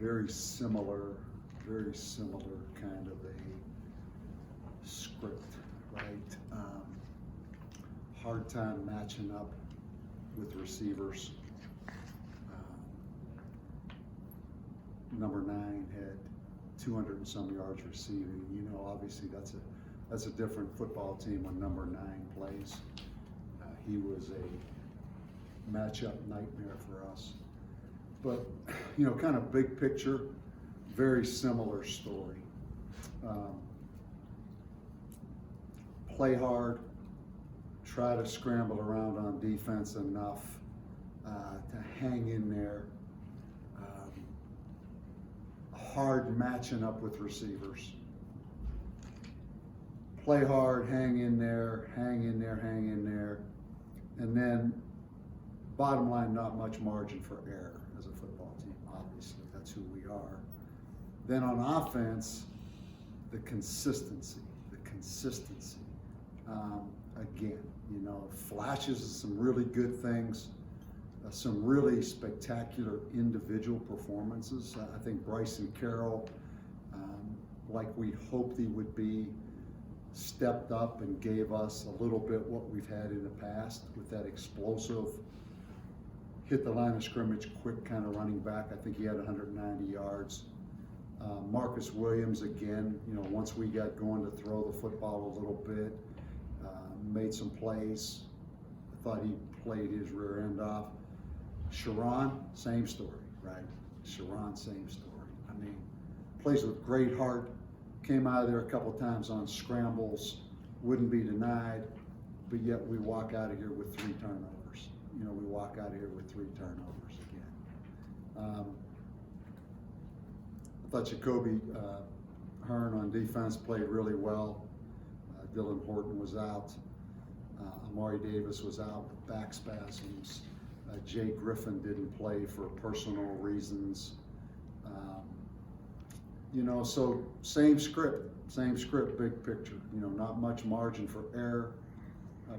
very similar kind of a script, right? Hard time matching up with receivers. Number 9 had 200 and some yards receiving. You know, obviously that's a different football team when number 9 plays. He was a matchup nightmare for us. But, you know, kind of big picture, very similar story. Play hard, try to scramble around on defense enough to hang in there. Hard matching up with receivers. Play hard, hang in there, and then bottom line, not much margin for error as a football team. Obviously, that's who we are. Then on offense, the consistency. Again, you know, flashes of some really good things, some really spectacular individual performances. I think Bryson Carroll, like we hoped he would be, stepped up and gave us a little bit what we've had in the past with that explosive, hit the line of scrimmage quick kind of running back. I think he had 190 yards. Marcus Williams, again, you know, once we got going to throw the football a little bit, made some plays. I thought he played his rear end off. Sharon, same story, right? Sharon, same story. I mean, plays with great heart, came out of there a couple times on scrambles, wouldn't be denied, but yet we walk out of here with 3 turnovers. You know, we walk out of here with 3 turnovers again. I thought Jacoby Hearn on defense played really well. Dylan Horton was out. Amari Davis was out with back spasms. Jay Griffin didn't play for personal reasons. You know, so same script, big picture. You know, not much margin for error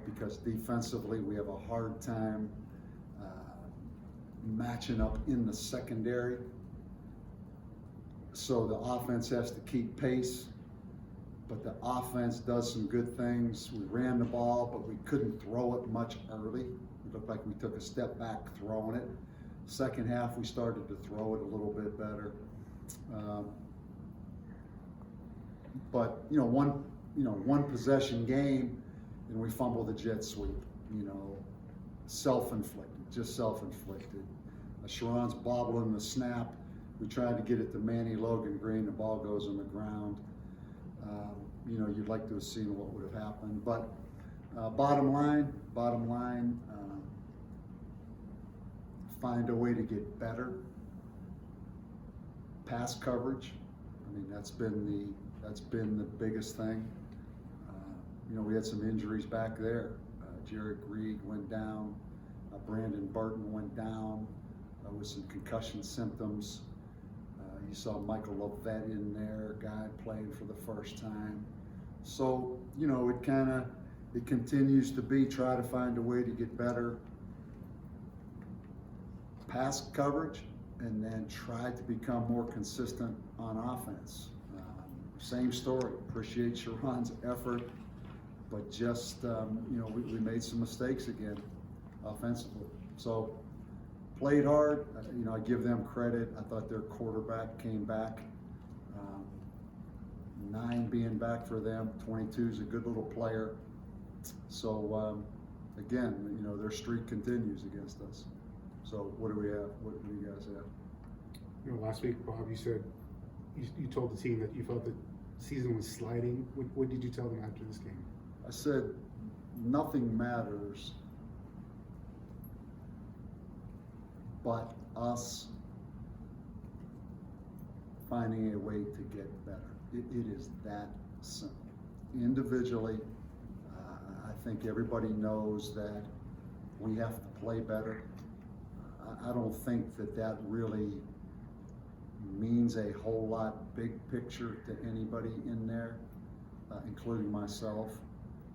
because defensively we have a hard time matching up in the secondary. So the offense has to keep pace, but the offense does some good things. We ran the ball, but we couldn't throw it much early. It looked like we took a step back throwing it. Second half, we started to throw it a little bit better. But one possession game, and we fumbled the jet sweep. You know, self-inflicted, just self-inflicted. Sharon's bobbling the snap. We tried to get it to Manny Logan Green. The ball goes on the ground. You know, you'd like to have seen what would have happened. But bottom line, find a way to get better. Pass coverage. I mean, that's been the biggest thing. You know, we had some injuries back there. Jared Reed went down. Brandon Burton went down with some concussion symptoms. You saw Michael Lovett in there, a guy playing for the first time. So, you know, it continues to be try to find a way to get better pass coverage and then try to become more consistent on offense. Same story. Appreciate Sharon's effort, but just, you know, we made some mistakes again offensively. So, played hard. You know, I give them credit. I thought their quarterback came back. 9 being back for them. 22 is a good little player. So, again, you know, their streak continues against us. So, what do we have? What do you guys have? You know, last week, Bob, you said you told the team that you felt the season was sliding. What did you tell them after this game? I said nothing matters but us finding a way to get better. It is that simple. Individually, I think everybody knows that we have to play better. I don't think that really means a whole lot big picture to anybody in there, including myself.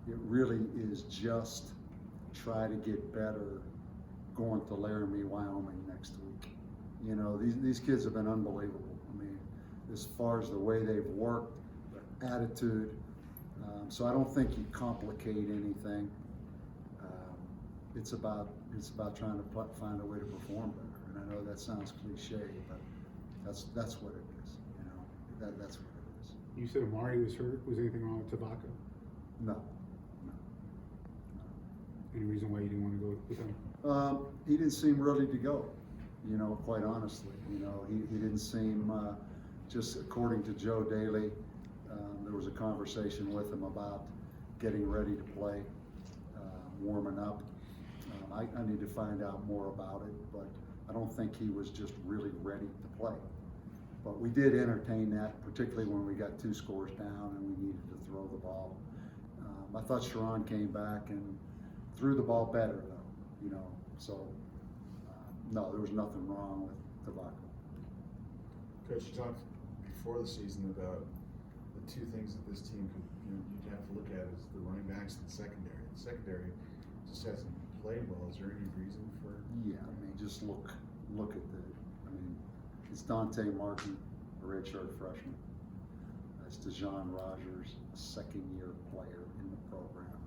It really is just try to get better going to Laramie, Wyoming next week. You know, these kids have been unbelievable. I mean, as far as the way they've worked, their attitude. So I don't think you complicate anything. It's about trying to find a way to perform better. And I know that sounds cliche, but that's what it is. You know, that's what it is. You said Amari was hurt. Was anything wrong with Tavaka? No. Any reason why you didn't want to go with him? He didn't seem ready to go. You know, quite honestly, you know, he didn't seem, just according to Joe Daly, there was a conversation with him about getting ready to play, warming up. I need to find out more about it, but I don't think he was just really ready to play. But we did entertain that, particularly when we got 2 scores down and we needed to throw the ball. I thought Sharon came back and threw the ball better, though, you know, so no, there was nothing wrong with Tavaka. Coach, you talked before the season about the 2 things that this team could, you'd have to look at is the running backs and the secondary. The secondary just hasn't played well. Is there any reason for? Yeah, I mean, just look at it's Dante Martin, a redshirt freshman. It's DeJon Rogers, a 2nd-year player in the program.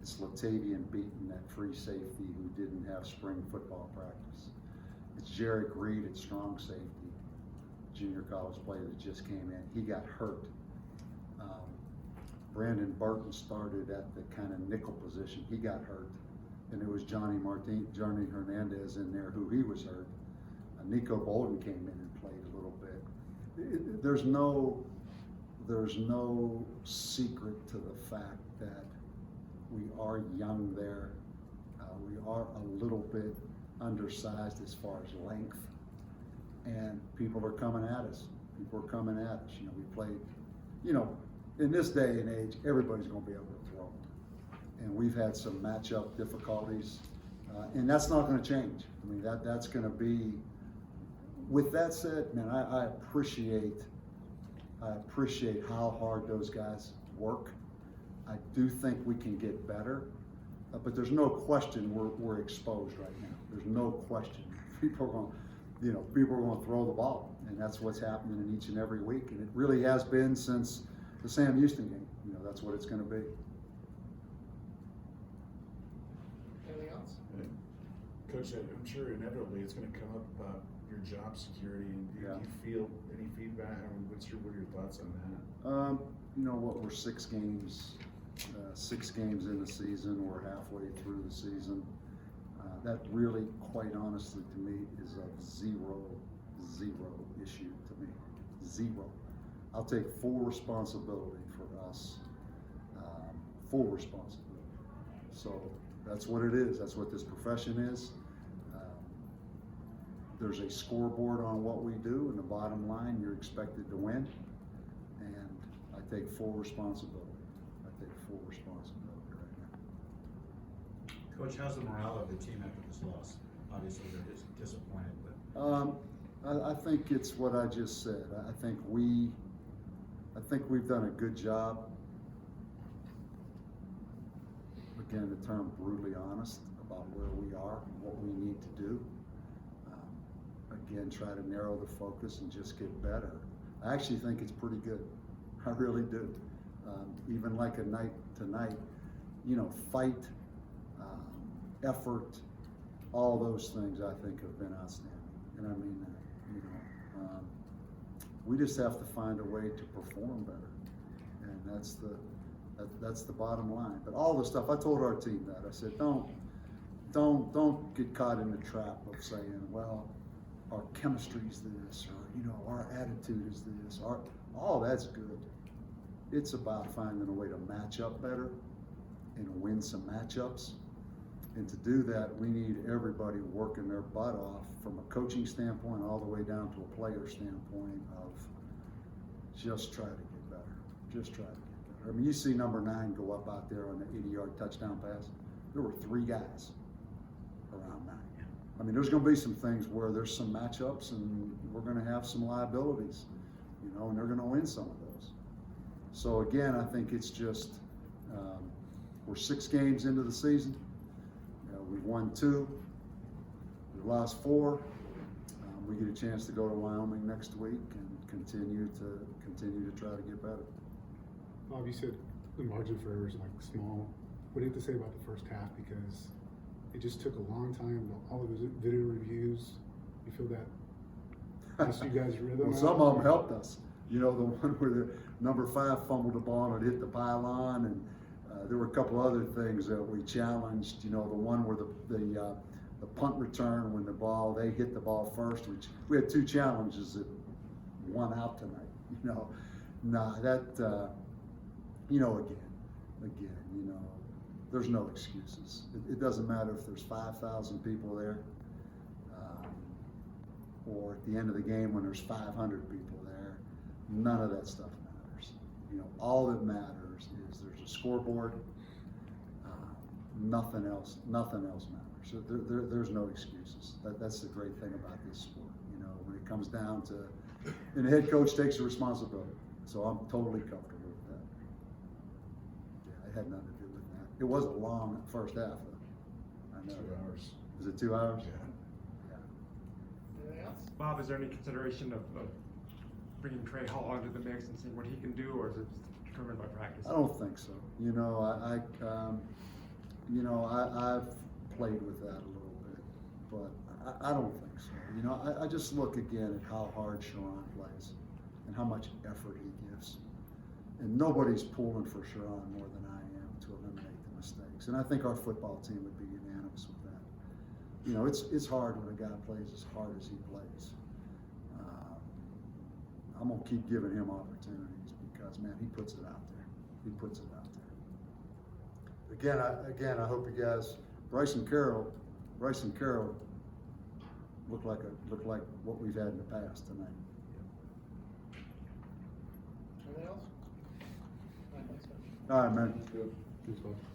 It's Latavian Beaton, that free safety who didn't have spring football practice. It's Jarek Reed at strong safety, junior college player that just came in. He got hurt. Brandon Burton started at the kind of nickel position. He got hurt. And it was Johnny Hernandez in there who he was hurt. Nico Bolden came in and played a little bit. There's no secret to the fact that we are young there. We are a little bit undersized as far as length, and people are coming at us. You know, we played, you know, in this day and age, everybody's going to be able to throw. And we've had some matchup difficulties, and that's not going to change. I mean, that's going to be. With that said, man, I appreciate how hard those guys work. I do think we can get better, but there's no question we're exposed right now. There's no question. People are going to throw the ball, and that's what's happening in each and every week. And it really has been since the Sam Houston game. You know, that's what it's going to be. Anything else? Coach, I'm sure inevitably it's going to come up about your job security. And do you feel any feedback? I mean, what are your thoughts on that? You know what? We're 6 games in the season. We're halfway through the season. That really, quite honestly, to me, is of zero issue to me. Zero. I'll take full responsibility for us. Full responsibility. So that's what it is. That's what this profession is. There's a scoreboard on what we do, and the bottom line, you're expected to win. And I take full responsibility. Right now. Coach, how's the morale of the team after this loss? Obviously, they're just disappointed, but I think it's what I just said. I think we've done a good job. Again, the term brutally honest about where we are and what we need to do. Again, try to narrow the focus and just get better. I actually think it's pretty good. I really do. Even like a night tonight, you know, fight, effort, all those things I think have been outstanding. And I mean that, you know. We just have to find a way to perform better. And that's the bottom line. But all the stuff, I told our team that. I said, don't get caught in the trap of saying, well, our chemistry is this, or, you know, our attitude is this, all that's good. It's about finding a way to match up better and win some matchups. And to do that, we need everybody working their butt off from a coaching standpoint all the way down to a player standpoint of just try to get better. Just try to get better. I mean, you see number 9 go up out there on the 80-yard touchdown pass. There were 3 guys around 9. I mean, there's going to be some things where there's some matchups and we're going to have some liabilities, you know, and they're going to win some of those. So again, I think it's just, we're 6 games into the season. We've won 2, we've lost 4. We get a a chance to go to Wyoming next week and continue to try to get better. Bob, you said the margin for error is like small. What do you have to say about the first half? Because it just took a long time, all of the video reviews. You feel that messed you guys' rhythm Well, out? some of them helped us. You know, the one where the number 5 fumbled the ball and it hit the pylon, and there were a couple other things that we challenged. You know, the one where the punt return, when they hit the ball first, which we had 2 challenges that won out tonight. You know, you know, again, you know, there's no excuses. It doesn't matter if there's 5,000 people there, or at the end of the game when there's 500 people there. None of that stuff matters. You know, all that matters is there's a scoreboard. Nothing else matters. So there's no excuses. That's the great thing about this sport. You know, when it comes down to, and the head coach takes the responsibility. So I'm totally comfortable with that. Yeah, it had nothing to do with that. It was a long first half, though. I know. 2 hours. Was it 2 hours? Yeah. Anything else? Bob, is there any consideration of bringing Trey Hall into the mix and seeing what he can do, or is it determined by practice? I don't think so. You know, I've played with that a little bit, but I don't think so. You know, I just look again at how hard Sharon plays and how much effort he gives. And nobody's pulling for Sharon more than I am to eliminate the mistakes. And I think our football team would be unanimous with that. You know, it's hard when a guy plays as hard as he plays. I'm gonna keep giving him opportunities because, man, he puts it out there. He puts it out there. Again, I hope you guys. Bryson Carroll looked like what we've had in the past tonight. Anything else? All right, thanks, Coach. All right, man. Thanks, Bob.